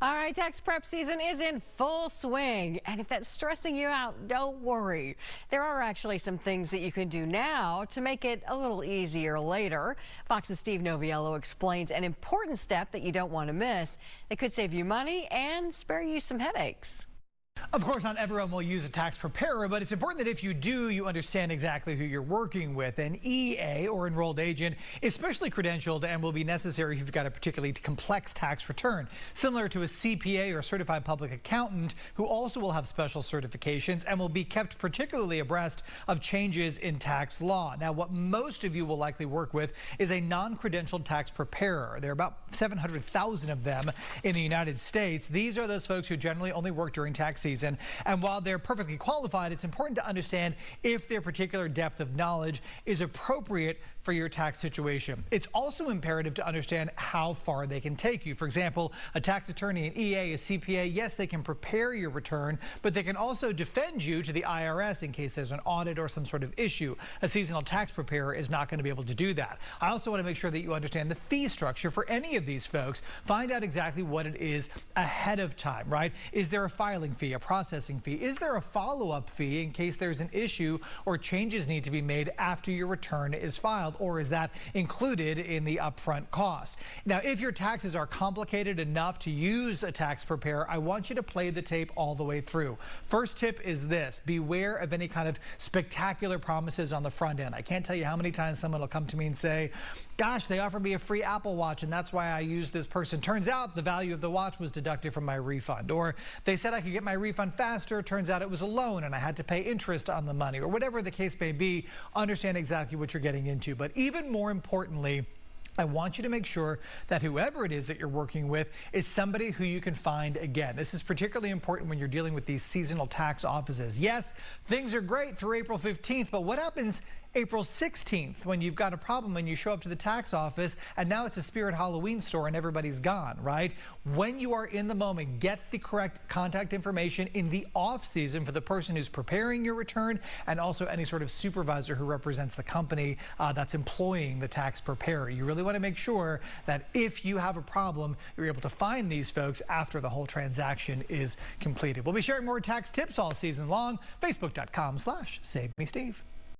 All right, tax prep season is in full swing. And if that's stressing you out, don't worry. There are actually some things that you can do now to make it a little easier later. Fox's Steve Noviello explains an important step that you don't want to miss. It could save you money and spare you some headaches. Of course, not everyone will use a tax preparer, but it's important that if you do, you understand exactly who you're working with. An EA, or enrolled agent, is specially credentialed and will be necessary if you've got a particularly complex tax return, similar to a CPA or certified public accountant, who also will have special certifications and will be kept particularly abreast of changes in tax law. Now, what most of you will likely work with is a non-credentialed tax preparer. There are about 700,000 of them in the United States. These are those folks who generally only work during tax season. And while they're perfectly qualified, it's important to understand if their particular depth of knowledge is appropriate for your tax situation. It's also imperative to understand how far they can take you. For example, a tax attorney, an EA, a CPA, yes, they can prepare your return, but they can also defend you to the IRS in case there's an audit or some sort of issue. A seasonal tax preparer is not going to be able to do that. I also want to make sure that you understand the fee structure for any of these folks. Find out exactly what it is ahead of time, right? Is there a filing fee, a processing fee? Is there a follow-up fee in case there's an issue or changes need to be made after your return is filed? Or is that included in the upfront cost? Now, if your taxes are complicated enough to use a tax preparer, I want you to play the tape all the way through. First tip is this: beware of any kind of spectacular promises on the front end. I can't tell you how many times someone will come to me and say, gosh, they offered me a free Apple Watch and that's why I used this person. Turns out the value of the watch was deducted from my refund. Or they said I could get my refund faster. Turns out it was a loan and I had to pay interest on the money. Or whatever the case may be, understand exactly what you're getting into. But even more importantly, I want you to make sure that whoever it is that you're working with is somebody who you can find again. This is particularly important when you're dealing with these seasonal tax offices. Yes, things are great through April 15th, but what happens April 16th when you've got a problem and you show up to the tax office and now it's a Spirit Halloween store and everybody's gone, right? When you are in the moment, get the correct contact information in the off season for the person who's preparing your return and also any sort of supervisor who represents the company that's employing the tax preparer. You really want to make sure that if you have a problem, you're able to find these folks after the whole transaction is completed. We'll be sharing more tax tips all season long. Facebook.com/SaveMeSteve.